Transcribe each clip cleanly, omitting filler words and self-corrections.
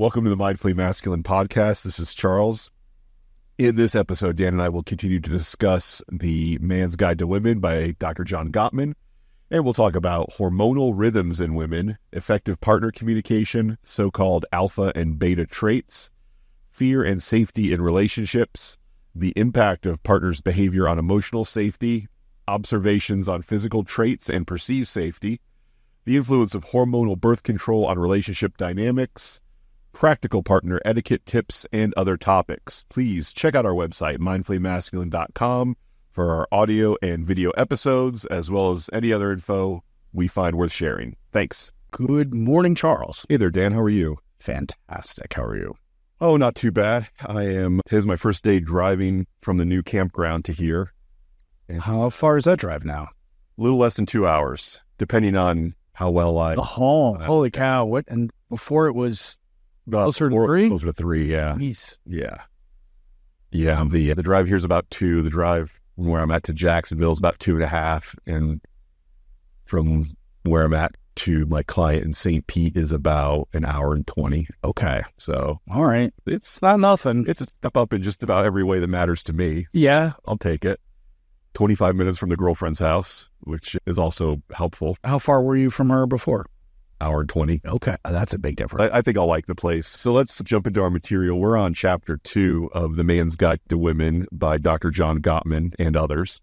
Welcome to the Mindfully Masculine podcast. This is Charles. In this episode, Dan and I will continue to discuss The Man's Guide to Women by Dr. John Gottman, and we'll talk about hormonal rhythms in women, effective partner communication, so-called alpha and beta traits, fear and safety in relationships, the impact of partners' behavior on emotional safety, observations on physical traits and perceived safety, the influence of hormonal birth control on relationship dynamics, practical partner etiquette tips, and other topics. Please check out our website, mindfullymasculine.com, for our audio and video episodes, as well as any other info we find worth sharing. Thanks. Good morning, Charles. Hey there, Dan. How are you? Fantastic. How are you? Oh, not too bad. Today's my first day driving from the new campground to here. How far is that drive now? A little less than 2 hours, depending on how well I... Oh, holy cow. What? And before it was closer to 3? Closer to 3, yeah. Jeez. Yeah. Yeah, the drive here is about 2. The drive from where I'm at to Jacksonville is about 2.5. And from where I'm at to my client in St. Pete is about an hour and 20. Okay. So, all right. It's not nothing. It's a step up in just about every way that matters to me. Yeah. I'll take it. 25 minutes from the girlfriend's house, which is also helpful. How far were you from her before? Hour and 20. Okay. That's a big difference. I think I'll like the place. So let's jump into our material. We're on chapter 2 of The Man's Guide to Women by Dr. John Gottman and others.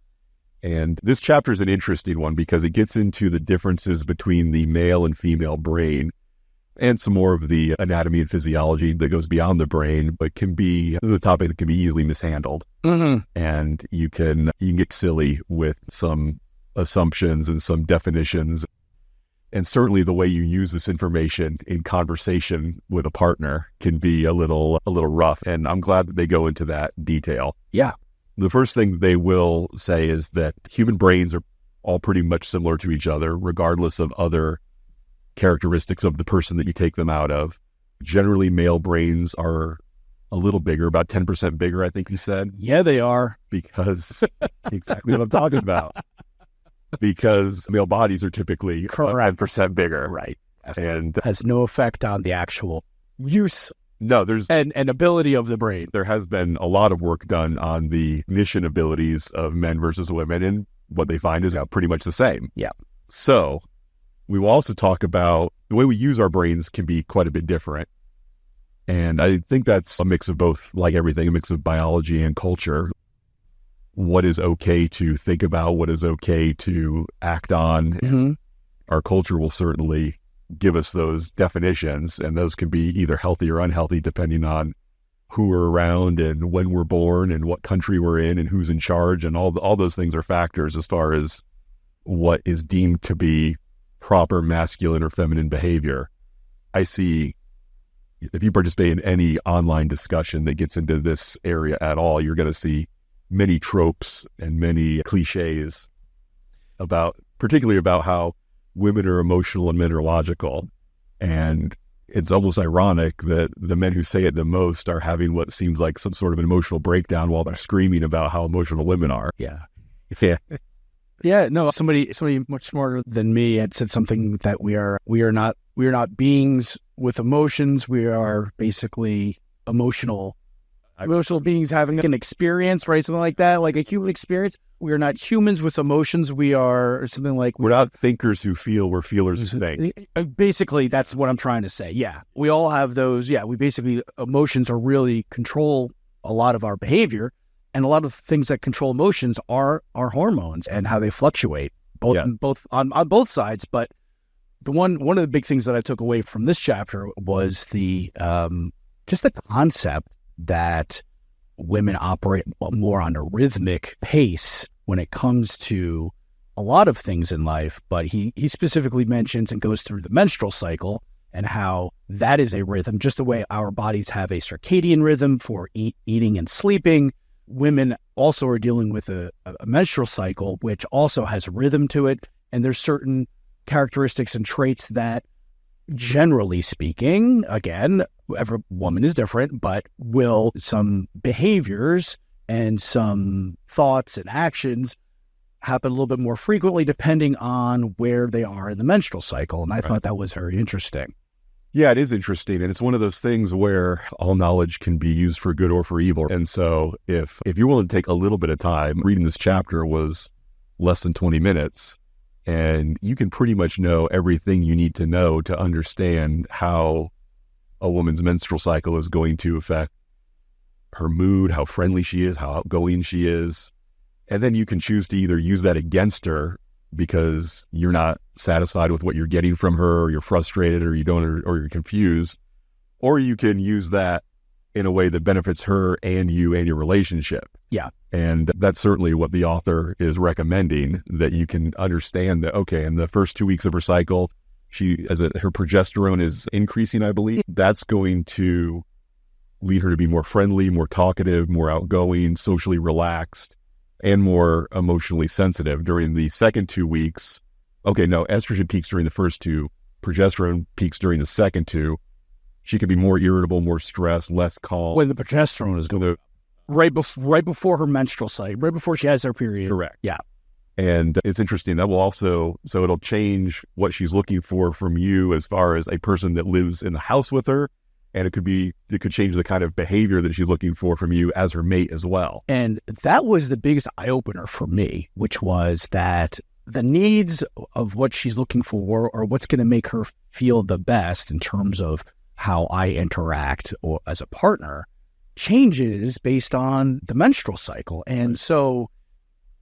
And this chapter is an interesting one because it gets into the differences between the male and female brain and some more of the anatomy and physiology that goes beyond the brain, but this is a topic that can be easily mishandled. Mm-hmm. And you can get silly with some assumptions and some definitions. And certainly the way you use this information in conversation with a partner can be a little rough. And I'm glad that they go into that detail. Yeah. The first thing they will say is that human brains are all pretty much similar to each other, regardless of other characteristics of the person that you take them out of. Generally, male brains are a little bigger, about 10% bigger, I think you said. Yeah, they are. Because exactly what I'm talking about. Because male bodies are typically 5% bigger. Right. And has no effect on the actual use. No, there's and ability of the brain. There has been a lot of work done on the cognition abilities of men versus women, and what they find is pretty much the same. Yeah. So we will also talk about the way we use our brains can be quite a bit different. And I think that's a mix of both, like everything, a mix of biology and culture. What is okay to think about, what is okay to act on. Mm-hmm. Our culture will certainly give us those definitions, and those can be either healthy or unhealthy depending on who we're around and when we're born and what country we're in and who's in charge, and all those things are factors as far as what is deemed to be proper masculine or feminine behavior. I see, if you participate in any online discussion that gets into this area at all, you're going to see many tropes and many cliches particularly about how women are emotional and men are logical. And it's almost ironic that the men who say it the most are having what seems like some sort of an emotional breakdown while they're screaming about how emotional women are. Yeah. Yeah. Yeah. No, somebody much smarter than me had said something that we are not beings with emotions. We are basically emotional beings having an experience, right? Something like that, like a human experience. We are not humans with emotions. We are something like... We're not thinkers who feel, we're feelers who think. Basically, that's what I'm trying to say. Yeah. We all have those. Yeah. Emotions are really control a lot of our behavior. And a lot of things that control emotions are our hormones and how they fluctuate, on both sides. But one of the big things that I took away from this chapter was the concept that women operate more on a rhythmic pace when it comes to a lot of things in life. But he specifically mentions and goes through the menstrual cycle and how that is a rhythm, just the way our bodies have a circadian rhythm for eating and sleeping. Women also are dealing with a menstrual cycle, which also has a rhythm to it. And there's certain characteristics and traits that, generally speaking, again, every woman is different, but some behaviors and some thoughts and actions happen a little bit more frequently depending on where they are in the menstrual cycle. And I thought that was very interesting. Yeah, it is interesting. And it's one of those things where all knowledge can be used for good or for evil. And so if you're willing to take a little bit of time, reading this chapter was less than 20 minutes, and you can pretty much know everything you need to know to understand how a woman's menstrual cycle is going to affect her mood, how friendly she is, how outgoing she is. And then you can choose to either use that against her because you're not satisfied with what you're getting from her, or you're frustrated, or you don't, or you're confused, or you can use that in a way that benefits her and you and your relationship. Yeah. And that's certainly what the author is recommending, that you can understand that, okay, in the first 2 weeks of her cycle, her progesterone is increasing, I believe. That's going to lead her to be more friendly, more talkative, more outgoing, socially relaxed, and more emotionally sensitive. During the second 2 weeks, estrogen peaks during the first 2, progesterone peaks during the second 2. She could be more irritable, more stressed, less calm. When the progesterone is going right before her menstrual cycle, right before she has her period. Correct. Yeah. And it's interesting. That will also, so it'll change what she's looking for from you as far as a person that lives in the house with her. And it could change the kind of behavior that she's looking for from you as her mate as well. And that was the biggest eye-opener for me, which was that the needs of what she's looking for, or what's going to make her feel the best in terms of how I interact or as a partner, changes based on the menstrual cycle. And so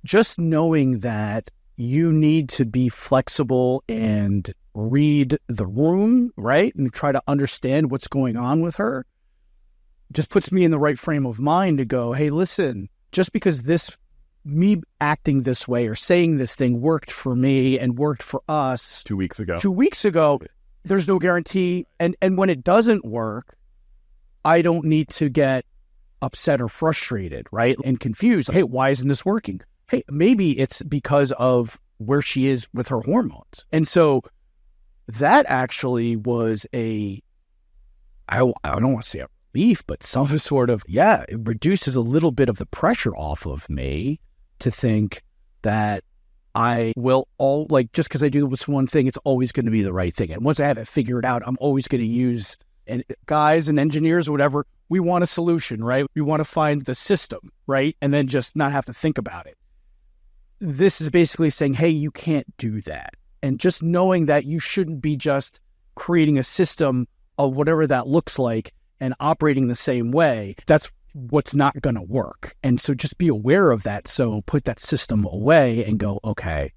just knowing that you need to be flexible and read the room, right? And try to understand what's going on with her just puts me in the right frame of mind to go, hey, listen, just because me acting this way or saying this thing worked for me and worked for us 2 weeks ago, there's no guarantee. And when it doesn't work, I don't need to get upset or frustrated, right? And confused. Hey, why isn't this working? Hey, maybe it's because of where she is with her hormones. And so that actually was I don't want to say a relief, but some sort of, it reduces a little bit of the pressure off of me to think that I will just because I do this one thing, it's always going to be the right thing. And once I have it figured out, I'm always going to use, and guys and engineers or whatever, we want a solution, right? We want to find the system, right? And then just not have to think about it. This is basically saying, hey, you can't do that. And just knowing that you shouldn't be just creating a system of whatever that looks like and operating the same way. That's what's not going to work. And so just be aware of that. So put that system away and go, okay,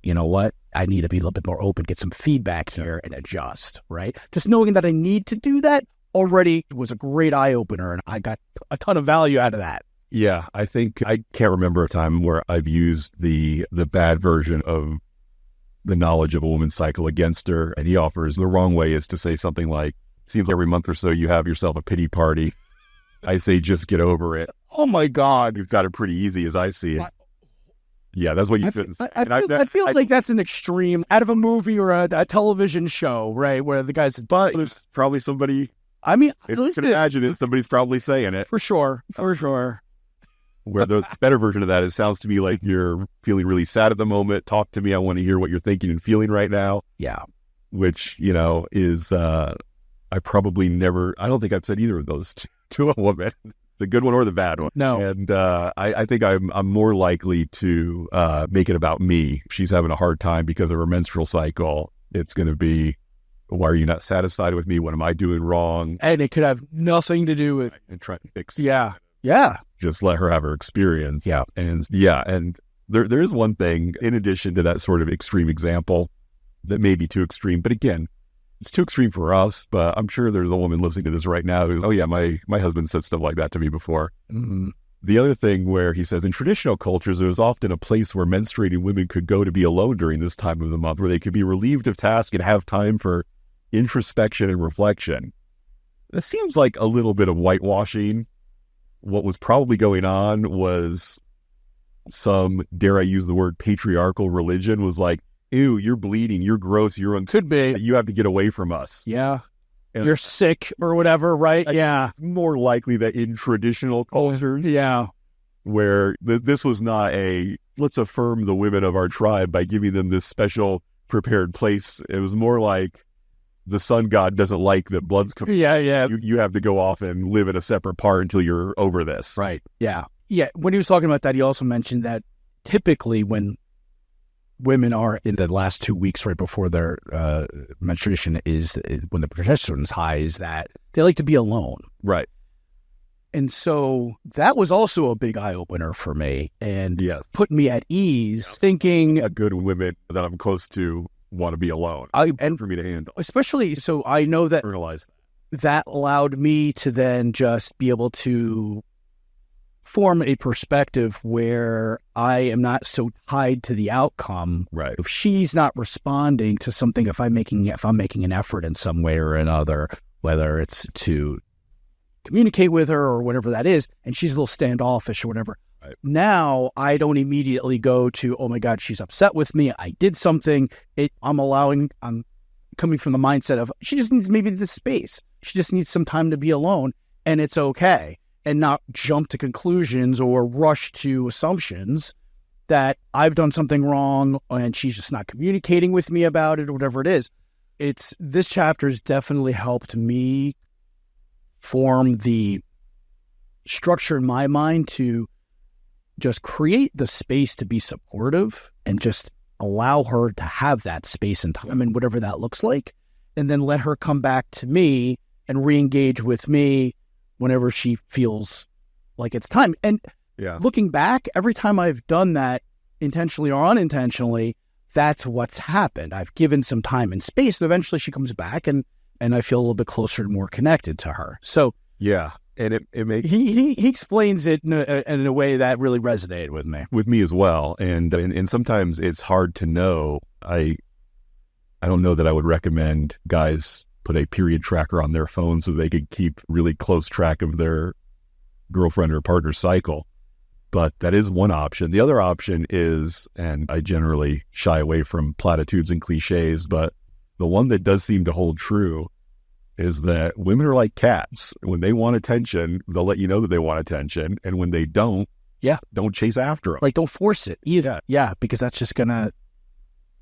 you know what? I need to be a little bit more open, get some feedback here and adjust, right? Just knowing that I need to do that already was a great eye opener. And I got a ton of value out of that. Yeah, I think I can't remember a time where I've used the bad version of the knowledge of a woman's cycle against her. And he offers the wrong way is to say something like, seems every month or so you have yourself a pity party. I say, just get over it. Oh my God. You've got it pretty easy as I see it. Yeah, that's what you feel. I feel like that's an extreme out of a movie or a television show, right? Where the guy's, but there's probably somebody, I mean, if you can imagine it, somebody's probably saying it. For sure. Where the better version of that is, sounds to me like you're feeling really sad at the moment. Talk to me. I want to hear what you're thinking and feeling right now. Yeah. Which, is, I don't think I've said either of those to a woman, the good one or the bad one. No. And I think I'm more likely to make it about me. She's having a hard time because of her menstrual cycle. It's going to be, why are you not satisfied with me? What am I doing wrong? And it could have nothing to do with... And try to fix it. Yeah. Just let her have her experience. Yeah. And there is one thing, in addition to that sort of extreme example, that may be too extreme. But again, it's too extreme for us, but I'm sure there's a woman listening to this right now who's, oh yeah, my husband said stuff like that to me before. Mm-hmm. The other thing where he says, in traditional cultures, there was often a place where menstruating women could go to be alone during this time of the month, where they could be relieved of task and have time for introspection and reflection. That seems like a little bit of whitewashing. What was probably going on was some, dare I use the word, patriarchal religion was like, ew, you're bleeding, you're gross, could be. You have to get away from us. Yeah. And you're sick or whatever, right? Yeah. It's more likely that in traditional cultures, where this was not let's affirm the women of our tribe by giving them this special prepared place. It was more like, the sun god doesn't like that blood's coming. Yeah. You have to go off and live in a separate part until you're over this. Right. Yeah. Yeah. When he was talking about that, he also mentioned that typically when women are in the last 2 weeks right before their menstruation is when the progesterone is high, is that they like to be alone. Right. And so that was also a big eye-opener for me and put me at ease thinking... A good women that I'm close to want to be alone. And for me to handle. Especially, so I know that internalize that allowed me to then just be able to form a perspective where I am not so tied to the outcome. Right. If she's not responding to something, if I'm making an effort in some way or another, whether it's to communicate with her or whatever that is, and she's a little standoffish or whatever. Right. Now I don't immediately go to, oh my God, she's upset with me. I did something. I'm coming from the mindset of she just needs maybe this space. She just needs some time to be alone, and it's okay. And not jump to conclusions or rush to assumptions that I've done something wrong and she's just not communicating with me about it or whatever it is. This chapter has definitely helped me form the structure in my mind to just create the space to be supportive and just allow her to have that space and time and whatever that looks like, and then let her come back to me and re-engage with me whenever she feels like it's time. And looking back, every time I've done that, intentionally or unintentionally, that's what's happened. I've given some time and space, and eventually she comes back, and I feel a little bit closer and more connected to her. So and it makes he explains it in a way that really resonated with me as well. And sometimes it's hard to know. I don't know that I would recommend guys put a period tracker on their phone so they could keep really close track of their girlfriend or partner cycle. But that is one option. The other option is, and I generally shy away from platitudes and cliches, but the one that does seem to hold true is that women are like cats. When they want attention, they'll let you know that they want attention. And when they don't, don't chase after them. Like, don't force it either. Yeah, because that's just going to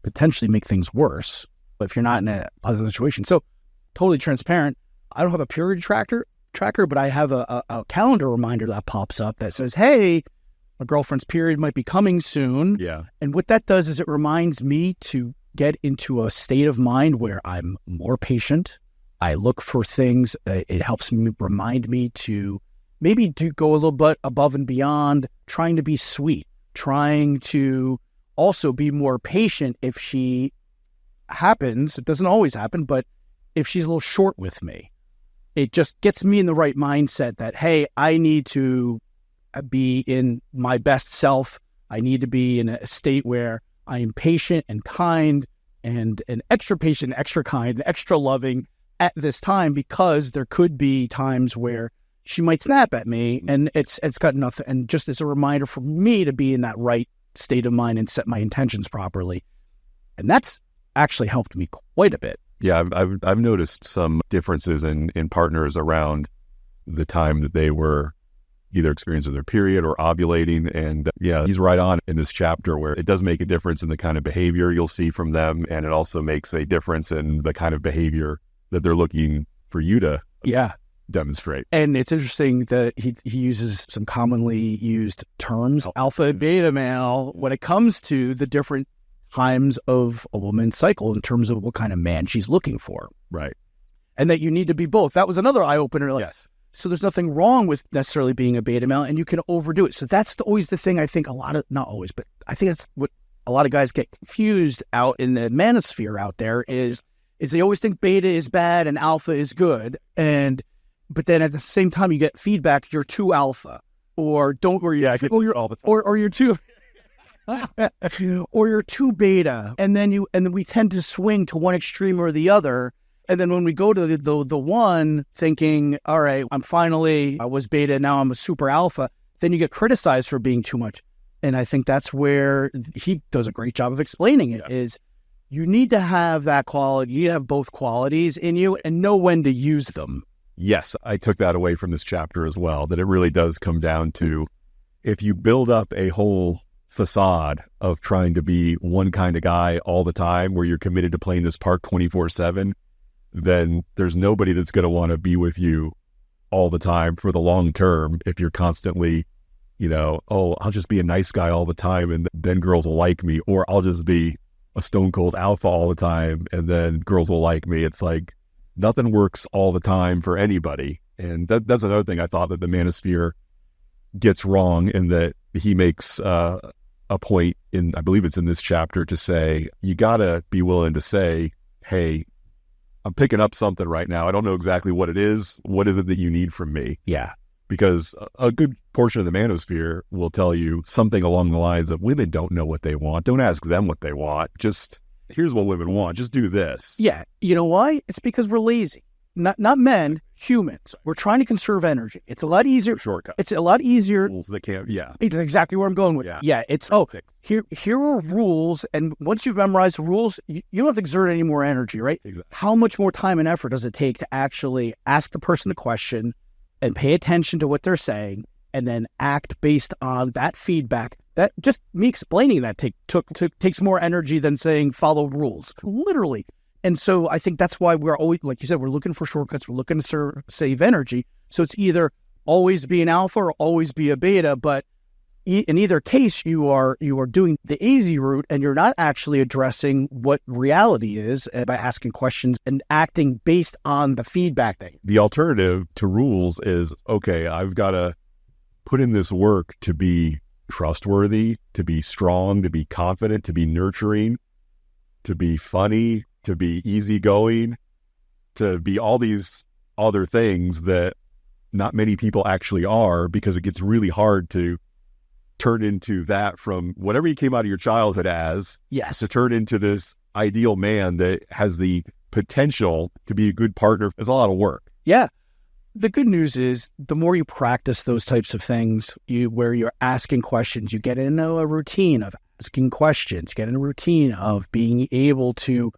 potentially make things worse if you're not in a positive situation. So, totally transparent. I don't have a period tracker, but I have a calendar reminder that pops up that says, hey, my girlfriend's period might be coming soon. Yeah. And what that does is it reminds me to get into a state of mind where I'm more patient. I look for things. It helps me remind me to maybe go a little bit above and beyond, trying to be sweet, trying to also be more patient if she happens. It doesn't always happen, but if she's a little short with me, it just gets me in the right mindset that, hey, I need to be in my best self. I need to be in a state where I am patient and kind and extra patient, extra kind, and extra loving at this time, because there could be times where she might snap at me, and it's got nothing. And just as a reminder for me to be in that right state of mind and set my intentions properly. And that's actually helped me quite a bit. Yeah, I've noticed some differences in partners around the time that they were either experiencing their period or ovulating. And he's right on in this chapter where it does make a difference in the kind of behavior you'll see from them. And it also makes a difference in the kind of behavior that they're looking for you to demonstrate. And it's interesting that he uses some commonly used terms, alpha and beta male, when it comes to the different times of a woman's cycle in terms of what kind of man she's looking for. Right. And that you need to be both. That was another eye-opener. Yes. So there's nothing wrong with necessarily being a beta male, and you can overdo it. So that's always the thing I think not always, but I think that's what a lot of guys get confused out in the manosphere out there is they always think beta is bad and alpha is good. But then at the same time you get feedback, you're too alpha or you're too or you're too beta, and then we tend to swing to one extreme or the other. And then when we go to the one thinking, all right, I was beta, now I'm a super alpha, then you get criticized for being too much. And I think that's where he does a great job of explaining it, is you need to have that quality, you need to have both qualities in you and know when to use them. Yes, I took that away from this chapter as well, that it really does come down to, if you build up a whole facade of trying to be one kind of guy all the time, where you're committed to playing this part 24/7, then there's nobody that's going to want to be with you all the time for the long term if you're constantly, oh, I'll just be a nice guy all the time and then girls will like me, or I'll just be a stone cold alpha all the time and then girls will like me. It's like nothing works all the time for anybody. And that's another thing I thought that the manosphere gets wrong, in that he makes a point in, I believe it's in this chapter, to say, you got to be willing to say, hey, I'm picking up something right now. I don't know exactly what it is. What is it that you need from me? Yeah. Because a good portion of the manosphere will tell you something along the lines of, women don't know what they want. Don't ask them what they want. Just, here's what women want. Just do this. Yeah. You know why? It's because we're lazy. Not men, humans. We're trying to conserve energy. It's a lot easier. Shortcut. It's a lot easier. Rules that can't, yeah. It's exactly where I'm going with it. Yeah. It's, here are rules. And once you've memorized the rules, you don't have to exert any more energy, right? Exactly. How much more time and effort does it take to actually ask the person a question and pay attention to what they're saying and then act based on that feedback? That just me explaining that takes more energy than saying follow rules, literally. And so I think that's why we're always, like you said, we're looking for shortcuts. We're looking to save energy. So it's either always be an alpha or always be a beta. But in either case, you are doing the easy route, and you're not actually addressing what reality is by asking questions and acting based on the feedback thing. The alternative to rules is, okay, I've got to put in this work to be trustworthy, to be strong, to be confident, to be nurturing, to be funny, to be easygoing, to be all these other things that not many people actually are, because it gets really hard to turn into that from whatever you came out of your childhood as, yes, to turn into this ideal man that has the potential to be a good partner. It's a lot of work. Yeah. The good news is the more you practice those types of things, where you're asking questions, you get into a routine of asking questions, you get in a routine of being able to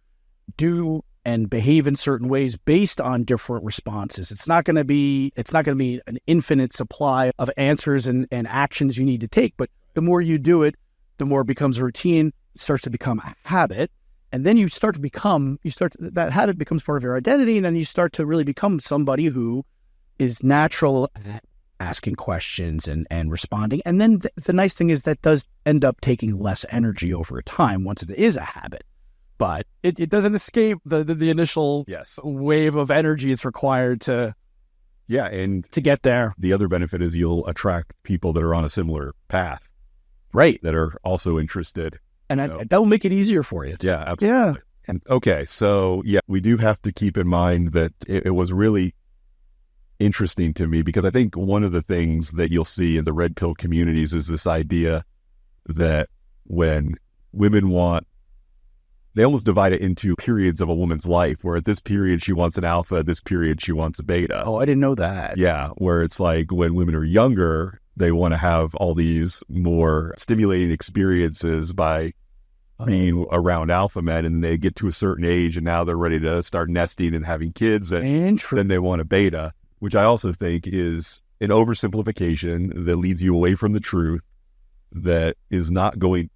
do and behave in certain ways based on different responses. It's not going to be an infinite supply of answers and actions you need to take, but the more you do it, the more it becomes a routine. It starts to become a habit, and then that habit becomes part of your identity, and then you start to really become somebody who is natural at asking questions and responding. And then the nice thing is that does end up taking less energy over time once it is a habit. But it doesn't escape the initial wave of energy it's required to get there. The other benefit is you'll attract people that are on a similar path, right? That are also interested, and that will make it easier for you. Yeah, absolutely. Yeah. And okay, so we do have to keep in mind that it was really interesting to me, because I think one of the things that you'll see in the red pill communities is this idea that when women they almost divide it into periods of a woman's life, where at this period she wants an alpha, at this period she wants a beta. Oh, I didn't know that. Yeah, where it's like when women are younger, they want to have all these more stimulating experiences by being around alpha men, and they get to a certain age and now they're ready to start nesting and having kids, and then they want a beta, which I also think is an oversimplification that leads you away from the truth, that is not going...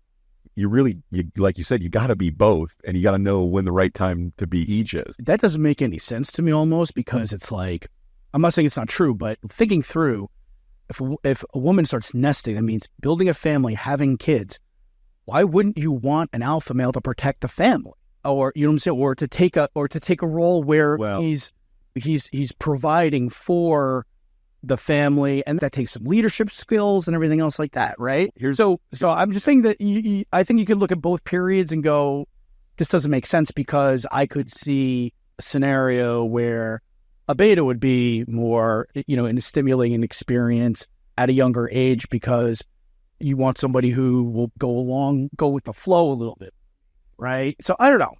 like you said, you got to be both, and you got to know when the right time to be each is. That doesn't make any sense to me almost, because it's like, I'm not saying it's not true, but thinking through, if a woman starts nesting, that means building a family, having kids. Why wouldn't you want an alpha male to protect the family? Or, you know what I'm saying? Or to take a role where he's providing for the family, and that takes some leadership skills and everything else like that, right? So I'm just saying that I think you can look at both periods and go, this doesn't make sense, because I could see a scenario where a beta would be more, in a stimulating experience at a younger age, because you want somebody who will go with the flow a little bit, right? So I don't know.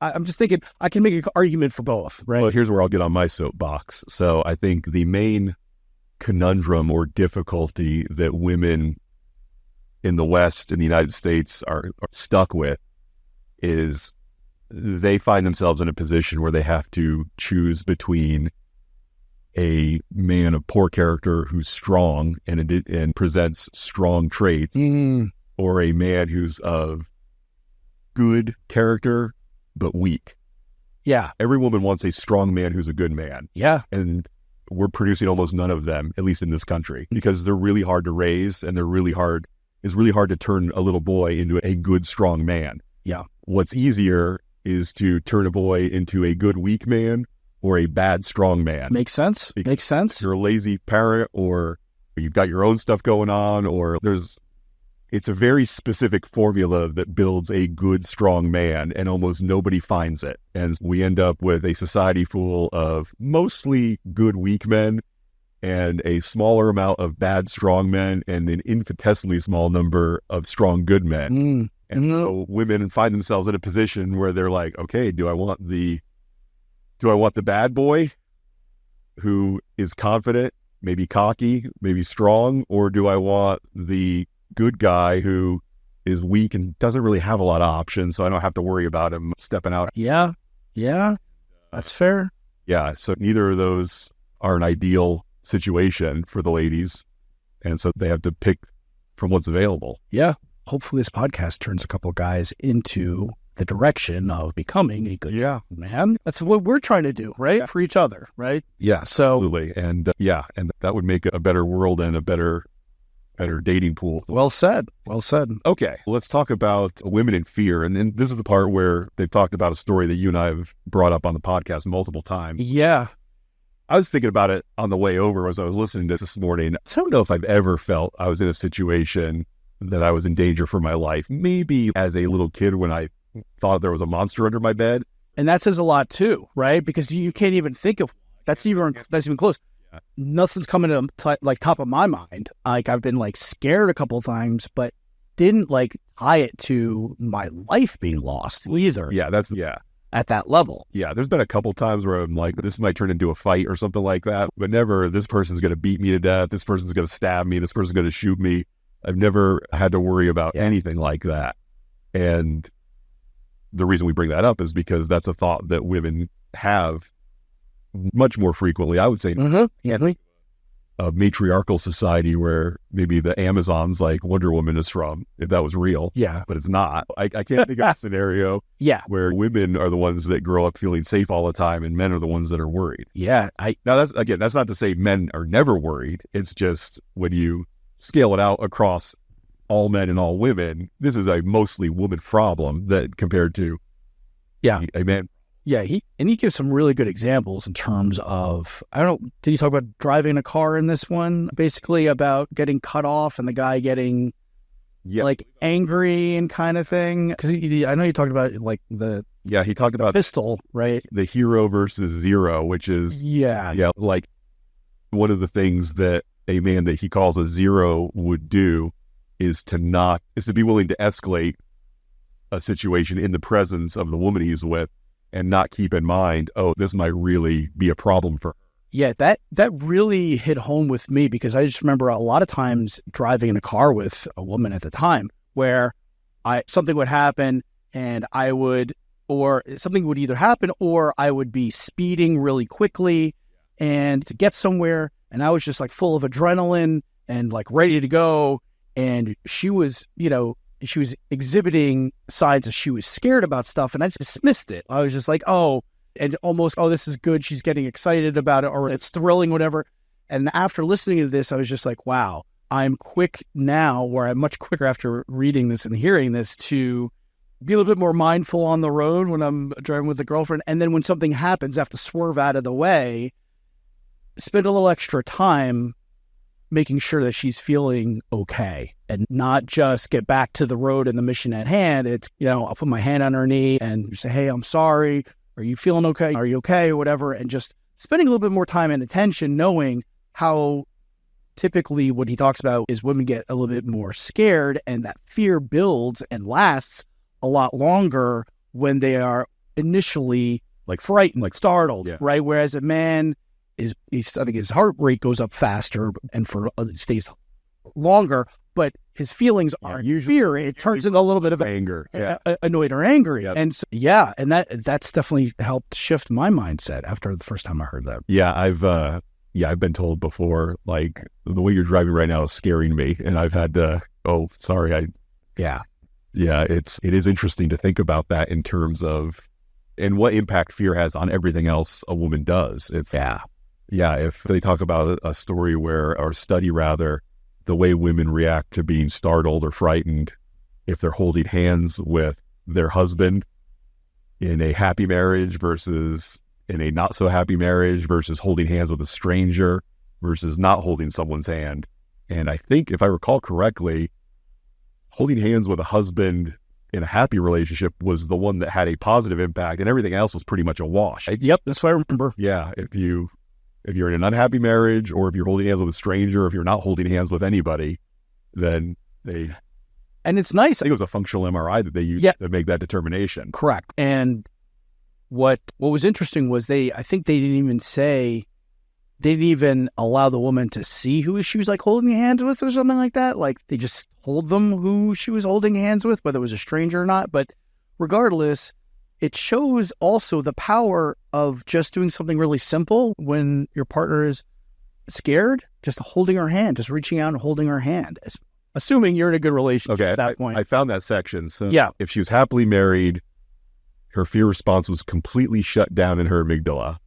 I'm just thinking I can make an argument for both, right? Well, here's where I'll get on my soapbox. So I think the main conundrum or difficulty that women in the West, in the United States, are stuck with is they find themselves in a position where they have to choose between a man of poor character who's strong and presents strong traits, or a man who's of good character but weak. Yeah. Every woman wants a strong man who's a good man. Yeah. And we're producing almost none of them, at least in this country, because they're really hard to raise, and it's really hard to turn a little boy into a good, strong man. Yeah. What's easier is to turn a boy into a good, weak man or a bad, strong man. Makes sense. Makes sense. You're a lazy parent, or you've got your own stuff going on, or it's a very specific formula that builds a good, strong man, and almost nobody finds it. And we end up with a society full of mostly good, weak men and a smaller amount of bad, strong men and an infinitesimally small number of strong, good men. And so women find themselves in a position where they're like, okay, do I want the bad boy who is confident, maybe cocky, maybe strong, or do I want the good guy who is weak and doesn't really have a lot of options, so I don't have to worry about him stepping out? Yeah. That's fair. Yeah, so neither of those are an ideal situation for the ladies, and so they have to pick from what's available. Yeah. Hopefully this podcast turns a couple guys into the direction of becoming a good man. That's what we're trying to do, right? For each other, right? Yeah, so absolutely. And and that would make a better world and a better dating pool. Well said. Okay, let's talk about women in fear. And then this is the part where they've talked about a story that you and I have brought up on the podcast multiple times. Yeah. I was thinking about it on the way over as I was listening to this morning. I don't know if I've ever felt I was in a situation that I was in danger for my life. Maybe as a little kid when I thought there was a monster under my bed. And that says a lot too, right? Because you can't even think of that's even close. Yeah. Nothing's coming to top of my mind. Like I've been scared a couple of times, but didn't tie it to my life being lost either. Yeah, at that level. Yeah, there's been a couple times where I'm like, this might turn into a fight or something like that, but never this person's going to beat me to death. This person's going to stab me. This person's going to shoot me. I've never had to worry about anything like that. And the reason we bring that up is because that's a thought that women have much more frequently. I would say a matriarchal society where maybe the Amazons Wonder Woman is from, if that was real. Yeah. But it's not. I can't think of a scenario where women are the ones that grow up feeling safe all the time and men are the ones that are worried. Yeah. Now that's not to say men are never worried. It's just when you scale it out across all men and all women, this is a mostly woman problem that compared to a man. Yeah, he gives some really good examples in terms of, did he talk about driving a car in this one? Basically about getting cut off and the guy getting angry and kind of thing. Because I know you talked about he talked about pistol, right? The hero versus zero, which is one of the things that a man that he calls a zero would do is to be willing to escalate a situation in the presence of the woman he's with and not keep in mind, this might really be a problem for her. Yeah, that really hit home with me because I just remember a lot of times driving in a car with a woman at the time where something would happen and something would either happen or I would be speeding really quickly and to get somewhere, and I was just full of adrenaline and ready to go, and she was exhibiting signs that she was scared about stuff, and I just dismissed it. I was just this is good. She's getting excited about it, or it's thrilling, whatever. And after listening to this, I was just like, wow, I'm quick now, where I'm much quicker after reading this and hearing this to be a little bit more mindful on the road when I'm driving with a girlfriend. And then when something happens, I have to swerve out of the way, spend a little extra time making sure that she's feeling okay and not just get back to the road and the mission at hand. It's, I'll put my hand on her knee and say, hey, I'm sorry. Are you feeling okay? Are you okay? Or whatever. And just spending a little bit more time and attention, knowing how typically what he talks about is women get a little bit more scared and that fear builds and lasts a lot longer when they are initially frightened, startled, right? Whereas a man I think his heart rate goes up faster and stays longer, but his feelings aren't fear. It turns into a little bit of anger, annoyed or angry. Yep. And so, and that's definitely helped shift my mindset after the first time I heard that. Yeah, I've been told before, the way you're driving right now is scaring me. And I've had to, sorry. It is interesting to think about that in terms of and what impact fear has on everything else a woman does. If they talk about a story or a study rather, the way women react to being startled or frightened if they're holding hands with their husband in a happy marriage versus in a not so happy marriage versus holding hands with a stranger versus not holding someone's hand. And I think, if I recall correctly, holding hands with a husband in a happy relationship was the one that had a positive impact, and everything else was pretty much a wash. Yep, that's what I remember. Yeah, if you're in an unhappy marriage, or if you're holding hands with a stranger, if you're not holding hands with anybody, then and it's nice. I think it was a functional MRI that they used to make that determination. Correct. And what was interesting was I think they didn't even allow the woman to see who she was like holding hands with or something like that. Like they just told them who she was holding hands with, whether it was a stranger or not. But regardless, it shows also the power of just doing something really simple when your partner is scared, just holding her hand, just reaching out and holding her hand, assuming you're in a good relationship at that point. I found that section. So if she was happily married, her fear response was completely shut down in her amygdala.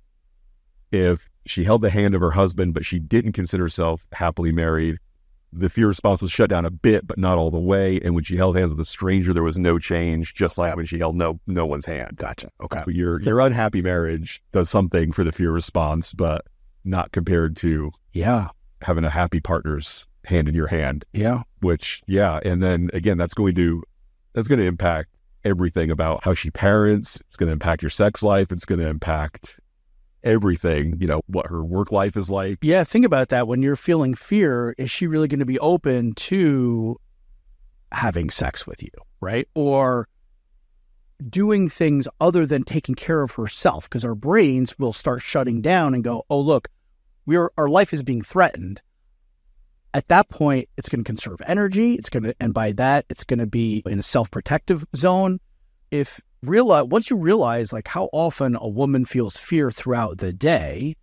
If she held the hand of her husband, but she didn't consider herself happily married, the fear response was shut down a bit, but not all the way. And when she held hands with a stranger, there was no change, just like when she held no one's hand. Gotcha. Okay. So your unhappy marriage does something for the fear response, but not compared to having a happy partner's hand in your hand. Yeah. And then again, that's going to impact everything about how she parents. It's going to impact your sex life. It's going to impact everything, what her work life is like. Yeah, think about that. When you're feeling fear, is she really going to be open to having sex with you, right? Or doing things other than taking care of herself? Because our brains will start shutting down and go, oh, look, our life is being threatened. At that point, it's going to conserve energy. And by that, it's going to be in a self-protective zone. Once you realize like how often a woman feels fear throughout the day,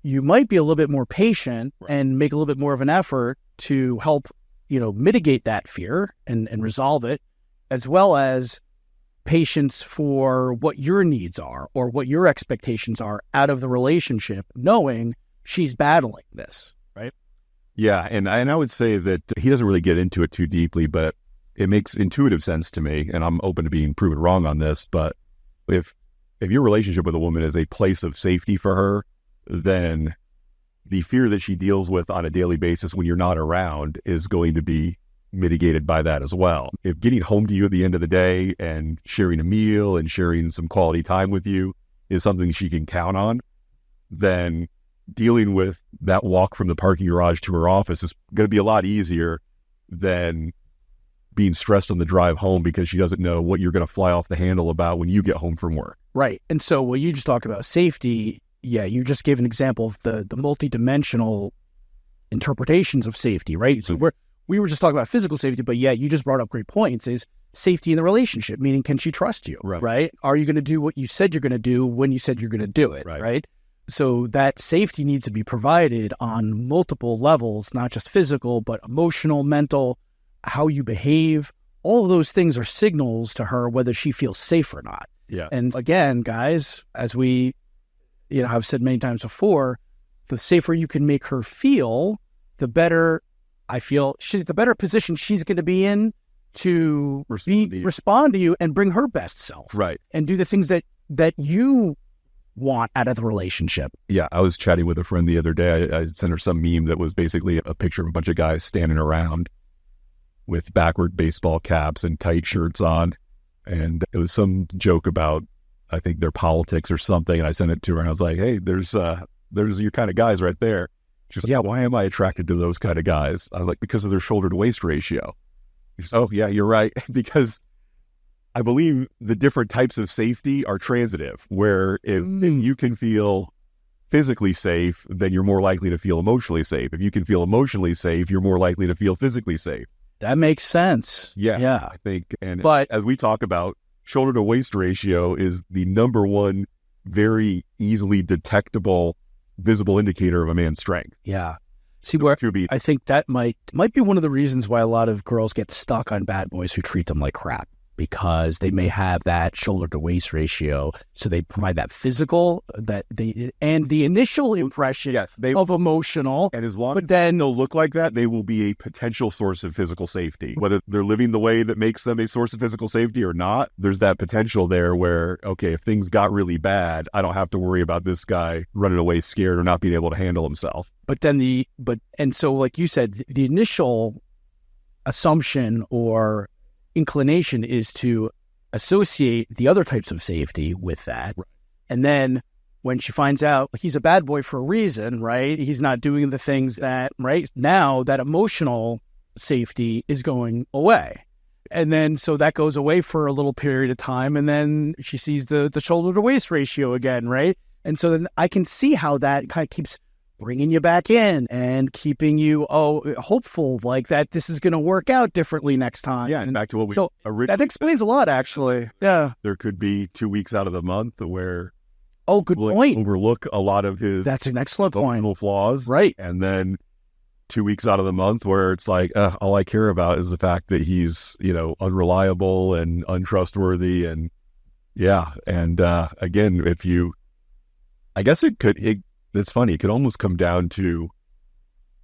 you might be a little bit more patient and make a little bit more of an effort to help, mitigate that fear and resolve it, as well as patience for what your needs are or what your expectations are out of the relationship, knowing she's battling this, right? Yeah, and I would say that he doesn't really get into it too deeply, but it makes intuitive sense to me, and I'm open to being proven wrong on this, but if your relationship with a woman is a place of safety for her, then the fear that she deals with on a daily basis when you're not around is going to be mitigated by that as well. If getting home to you at the end of the day and sharing a meal and sharing some quality time with you is something she can count on, then dealing with that walk from the parking garage to her office is going to be a lot easier than being stressed on the drive home because she doesn't know what you're going to fly off the handle about when you get home from work. Right. And so what you just talked about safety, you just gave an example of the multidimensional interpretations of safety, right? So we were just talking about physical safety, but you just brought up great points, is safety in the relationship, meaning can she trust you, right? Are you going to do what you said you're going to do when you said you're going to do it, right? So that safety needs to be provided on multiple levels, not just physical, but emotional, mental, how you behave. All of those things are signals to her whether she feels safe or not. Yeah. And again, guys, as we have said many times before, the safer you can make her feel, the better the better position she's going to be in to respond to you and bring her best self. Right. And do the things that you want out of the relationship. Yeah, I was chatting with a friend the other day. I sent her some meme that was basically a picture of a bunch of guys standing around with backward baseball caps and tight shirts on. And it was some joke about, I think, their politics or something. And I sent it to her and I was like, hey, there's your kind of guys right there. She's like, yeah, why am I attracted to those kind of guys? I was like, because of their shoulder to waist ratio. She's like, oh, yeah, you're right. Because I believe the different types of safety are transitive, where if you can feel physically safe, then you're more likely to feel emotionally safe. If you can feel emotionally safe, you're more likely to feel physically safe. That makes sense. Yeah. I think, but as we talk about, shoulder to waist ratio is the number one very easily detectable, visible indicator of a man's strength. Yeah. See, where I think that might be one of the reasons why a lot of girls get stuck on bad boys who treat them like crap. because they may have that shoulder to waist ratio. So they provide that physical, and the initial impression of emotional. And as long as they'll look like that, they will be a potential source of physical safety. Whether they're living the way that makes them a source of physical safety or not, there's that potential there where, okay, if things got really bad, I don't have to worry about this guy running away scared or not being able to handle himself. And so like you said, the initial assumption or inclination is to associate the other types of safety with that. Right. And then when she finds out he's a bad boy for a reason, right? He's not doing the things that, right? Now that emotional safety is going away. And then so that goes away for a little period of time. And then she sees the shoulder to waist ratio again, right? And so then I can see how that kind of keeps bringing you back in and keeping you hopeful, like that this is going to work out differently next time. Yeah, and back to what we that explains a lot, actually. Yeah, there could be 2 weeks out of the month where good point. Overlook a lot of his that's an excellent point flaws, right? And then 2 weeks out of the month where it's like all I care about is the fact that he's unreliable and untrustworthy, and again, I guess it's funny. It could almost come down to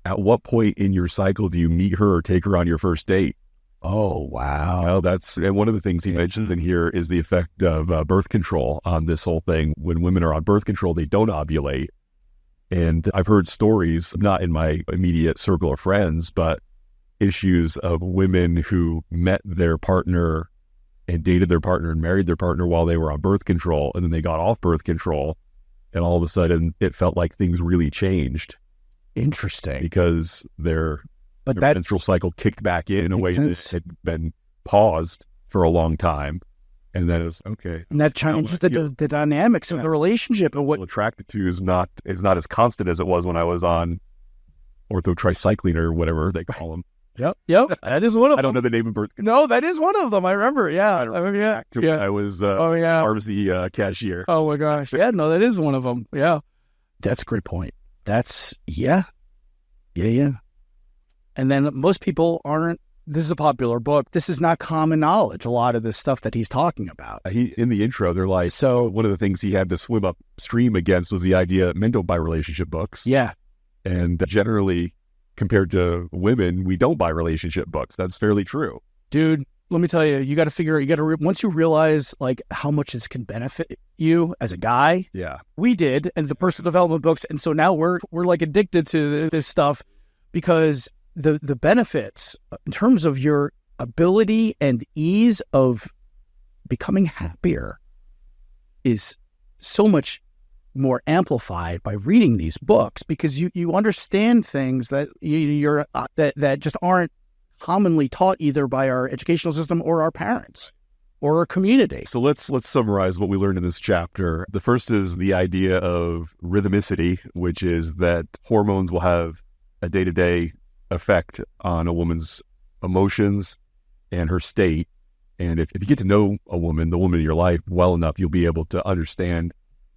at what point in your cycle do you meet her or take her on your first date? Oh, wow. Well, and one of the things he mentions in here is the effect of birth control on this whole thing. When women are on birth control, they don't ovulate. And I've heard stories, not in my immediate circle of friends, but issues of women who met their partner and dated their partner and married their partner while they were on birth control. And then they got off birth control. And all of a sudden, it felt like things really changed. Interesting. Because their menstrual cycle kicked back in a way that had been paused for a long time. And then it's okay. And that changes the dynamics of the relationship. And what attracted to is not as constant as it was when I was on orthotricycline or whatever they call them. Yep. That is one of them. I don't know the name of birth control. No, that is one of them. I remember. Yeah. I was pharmacy cashier. Oh my gosh. Yeah. No, that is one of them. Yeah. That's a great point. That's yeah. And then most people aren't. This is a popular book. This is not common knowledge. A lot of the stuff that he's talking about. In the intro, they're like, so one of the things he had to swim upstream against was the idea that men don't buy relationship books. Yeah. And generally, compared to women, we don't buy relationship books. That's fairly true. Dude, let me tell you, you got to figure, once you realize like how much this can benefit you as a guy. Yeah. We did, and the personal development books. And so now we're like addicted to this stuff because the benefits in terms of your ability and ease of becoming happier is so much more amplified by reading these books because you understand things that that just aren't commonly taught either by our educational system or our parents or our community. So let's summarize what we learned in this chapter. The first is the idea of rhythmicity, which is that hormones will have a day-to-day effect on a woman's emotions and her state. And if you get to know the woman in your life well enough, you'll be able to understand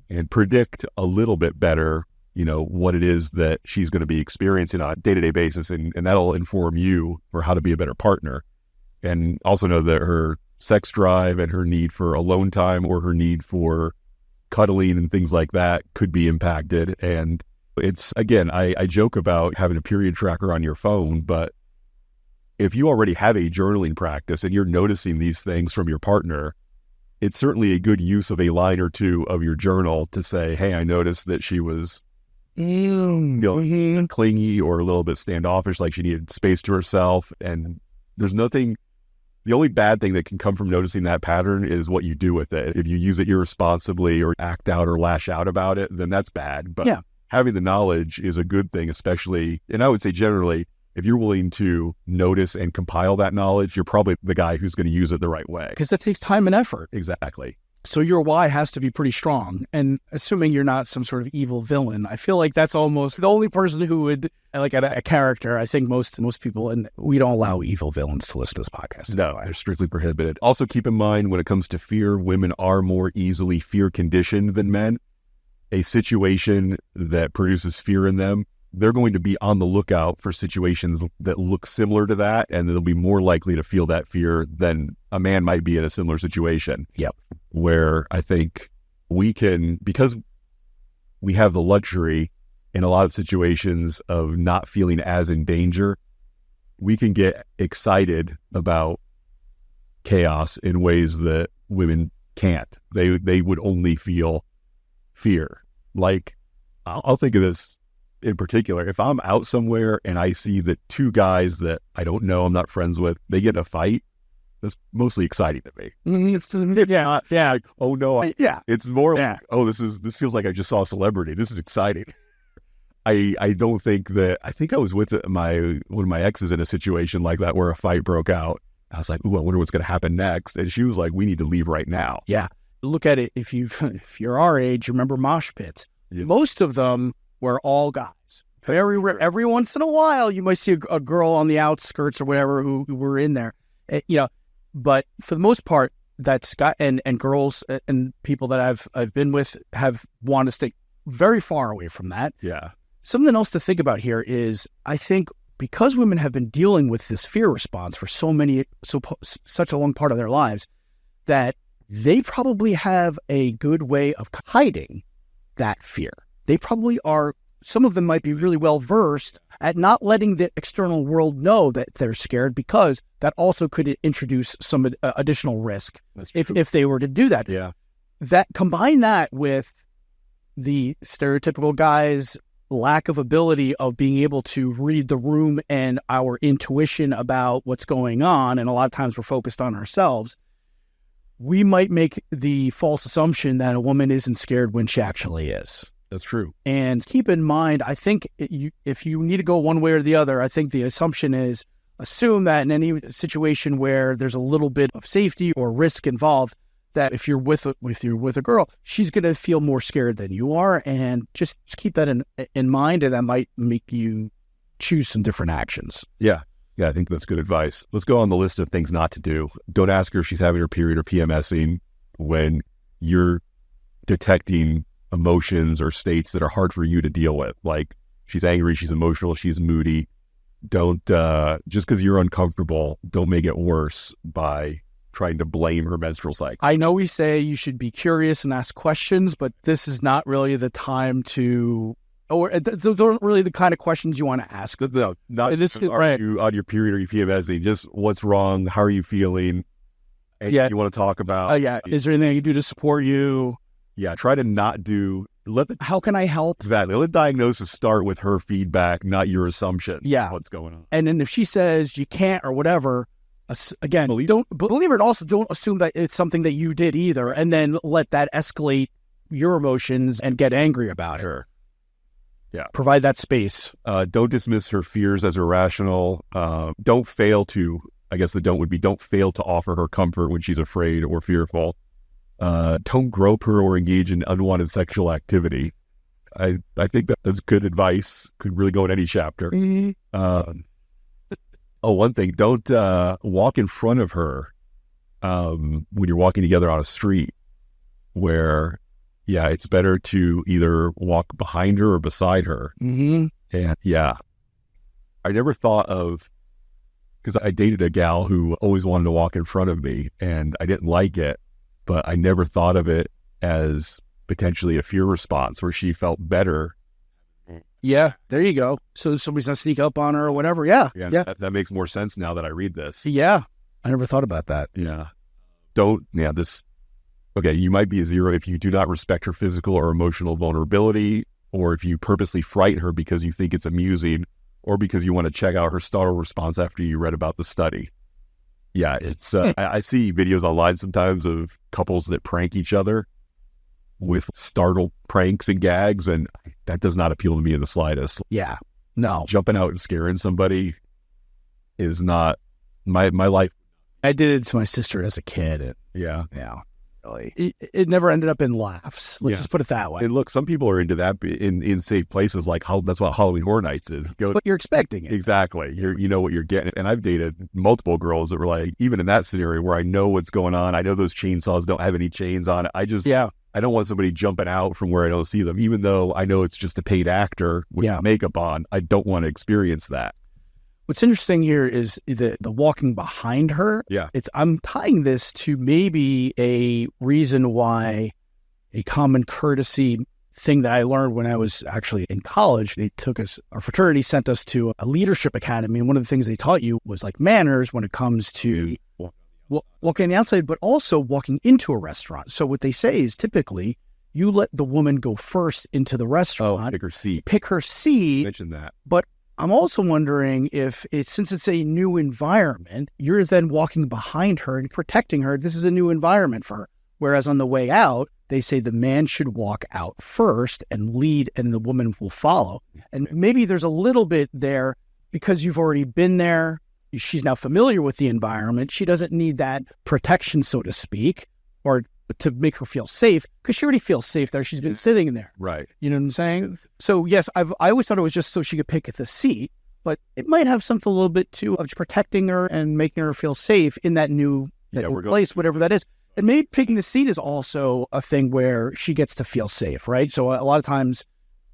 and predict a little bit better, what it is that she's going to be experiencing on a day-to-day basis. And that'll inform you for how to be a better partner. And also know that her sex drive and her need for alone time or her need for cuddling and things like that could be impacted. And it's, again, I joke about having a period tracker on your phone, but if you already have a journaling practice and you're noticing these things from your partner, it's certainly a good use of a line or two of your journal to say, hey, I noticed that she was clingy or a little bit standoffish, like she needed space to herself. And there's nothing, the only bad thing that can come from noticing that pattern is what you do with it. If you use it irresponsibly or act out or lash out about it, then that's bad. But having the knowledge is a good thing, especially, and I would say generally, if you're willing to notice and compile that knowledge, you're probably the guy who's going to use it the right way. Because that takes time and effort. Exactly. So your why has to be pretty strong. And assuming you're not some sort of evil villain, I feel like that's almost the only person who would, like a character, I think most people, and we don't allow evil villains to listen to this podcast. No, they're strictly prohibited. Also keep in mind when it comes to fear, women are more easily fear conditioned than men. A situation that produces fear in them they're going to be on the lookout for situations that look similar to that, and they'll be more likely to feel that fear than a man might be in a similar situation. Yep. Where I think we can, because we have the luxury in a lot of situations of not feeling as in danger, we can get excited about chaos in ways that women can't. They would only feel fear. Like, I'll think of this in particular. If I'm out somewhere and I see that two guys that I don't know, I'm not friends with, they get in a fight, that's mostly exciting to me. It's not like, oh no, it's more like, oh, this feels like I just saw a celebrity. This is exciting. I don't think that, I think I was with one of my exes in a situation like that where a fight broke out. I was like, ooh, I wonder what's going to happen next. And she was like, we need to leave right now. Yeah. Look at it. If you're our age, remember mosh pits. Yeah. Most of them were all guys. Every once in a while, you might see a girl on the outskirts or whatever who were in there, but for the most part, that's guy and girls and people that I've been with have wanted to stay very far away from that. Yeah. Something else to think about here is, I think, because women have been dealing with this fear response for such a long part of their lives, that they probably have a good way of hiding that fear. They probably are, some of them might be really well versed at not letting the external world know that they're scared, because that also could introduce some additional risk if they were to do that. Yeah. Combine that with the stereotypical guy's lack of ability of being able to read the room and our intuition about what's going on, and a lot of times we're focused on ourselves, we might make the false assumption that a woman isn't scared when she actually is. That's true. And keep in mind, I think if you need to go one way or the other, I think the assumption is, assume that in any situation where there's a little bit of safety or risk involved, that if you're with a girl, she's going to feel more scared than you are, and just keep that in mind, and that might make you choose some different actions. Yeah, I think that's good advice. Let's go on the list of things not to do. Don't ask her if she's having her period or PMSing when you're detecting emotions or states that are hard for you to deal with. Like, she's angry, she's emotional, she's moody. Don't just because you're uncomfortable, don't make it worse by trying to blame her menstrual cycle. I know we say you should be curious and ask questions, but this is not really the time to, or those aren't really the kind of questions you want to ask. No, not are you on your period or your PMS, just what's wrong, how are you feeling, anything you want to talk about. Is there anything I can do to support you? Yeah, try to not do, how can I help? Exactly. Let diagnosis start with her feedback, not your assumption of what's going on. And then if she says you can't or whatever, again, don't believe her, and also don't assume that it's something that you did either, and then let that escalate your emotions and get angry about her. Yeah. Provide that space. Don't dismiss her fears as irrational. Don't fail to, I guess the don't would be, don't fail to offer her comfort when she's afraid or fearful. Don't grope her or engage in unwanted sexual activity. I think that's good advice. Could really go in any chapter. Mm-hmm. One thing, don't walk in front of her when you're walking together on a street where, it's better to either walk behind her or beside her. Mm-hmm. And I never thought of, because I dated a gal who always wanted to walk in front of me, and I didn't like it, but I never thought of it as potentially a fear response where she felt better. Yeah, there you go. So somebody's not sneak up on her or whatever. Yeah. That makes more sense now that I read this. Yeah, I never thought about that. Yeah. You might be a 0 if you do not respect her physical or emotional vulnerability, or if you purposely frighten her because you think it's amusing, or because you want to check out her startle response after you read about the study. Yeah, it's I see videos online sometimes of couples that prank each other with startle pranks and gags, and that does not appeal to me in the slightest. Yeah, no. Jumping out and scaring somebody is not my life. I did it to my sister as a kid. Yeah. Really. It never ended up in laughs. Let's just put it that way. And look, some people are into that in safe places, like that's what Halloween Horror Nights is. But you're expecting it. Exactly. You know what you're getting. And I've dated multiple girls that were like, even in that scenario where I know what's going on, I know those chainsaws don't have any chains on it. I don't want somebody jumping out from where I don't see them, even though I know it's just a paid actor with makeup on. I don't want to experience that. What's interesting here is the walking behind her. Yeah. I'm tying this to maybe a reason why a common courtesy thing that I learned when I was actually in college. Our fraternity sent us to a leadership academy. And one of the things they taught you was like manners when it comes to walking on the outside, but also walking into a restaurant. So what they say is typically you let the woman go first into the restaurant. Pick her seat. Pick her seat. Mention that. But I'm also wondering if since it's a new environment, you're then walking behind her and protecting her. This is a new environment for her. Whereas on the way out, they say the man should walk out first and lead, and the woman will follow. And maybe there's a little bit there because you've already been there. She's now familiar with the environment. She doesn't need that protection, so to speak, or to make her feel safe, because she already feels safe there. She's been sitting in there. Right. You know what I'm saying? So yes, I always thought it was just so she could pick the seat, but it might have something a little bit too of protecting her and making her feel safe in that new place, whatever that is. And maybe picking the seat is also a thing where she gets to feel safe, right? So a lot of times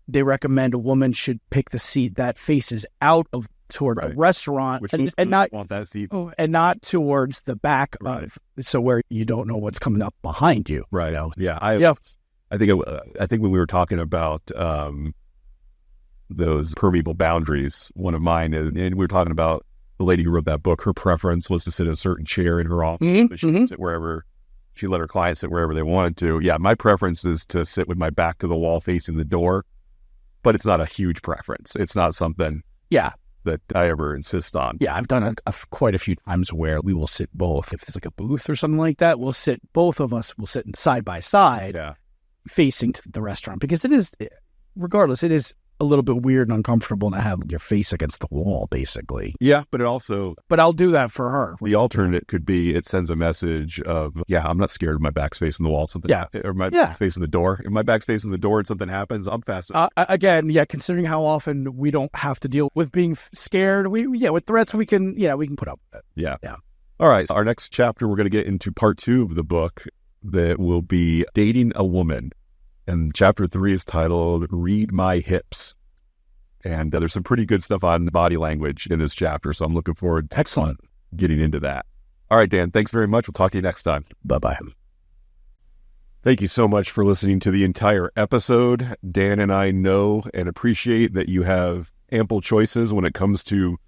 they recommend a woman should pick the seat that faces out toward a restaurant, and not want that seat, and not towards the back of, so where you don't know what's coming up behind you. Right. Yeah. I think when we were talking about those permeable boundaries, one of mine, and we were talking about the lady who wrote that book. Her preference was to sit in a certain chair in her office. So she could sit wherever. She let her clients sit wherever they wanted to. Yeah, my preference is to sit with my back to the wall facing the door, but it's not a huge preference. It's not something that I ever insist on. Yeah, I've done quite a few times where we will sit both. If there's like a booth or something like that, both of us will sit side by side facing to the restaurant, because it is, regardless, it is a little bit weird and uncomfortable to have your face against the wall, basically. Yeah, but it also... But I'll do that for her. The alternate could be it sends a message of, I'm not scared of my back's facing the wall. Or my back's facing the door. If my back's facing the door and something happens, I'm fast. Again, considering how often we don't have to deal with being scared, with threats, we can put up with it. Yeah. All right. So our next chapter, we're going to get into part 2 of the book that will be Dating a Woman. And chapter 3 is titled Read My Hips. And there's some pretty good stuff on body language in this chapter. So I'm looking forward to getting into that. All right, Dan, thanks very much. We'll talk to you next time. Bye-bye. Thank you so much for listening to the entire episode. Dan and I know and appreciate that you have ample choices when it comes to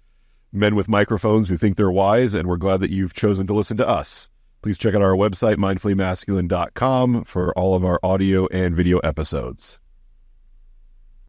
men with microphones who think they're wise, and we're glad that you've chosen to listen to us. Please check out our website, mindfullymasculine.com, for all of our audio and video episodes.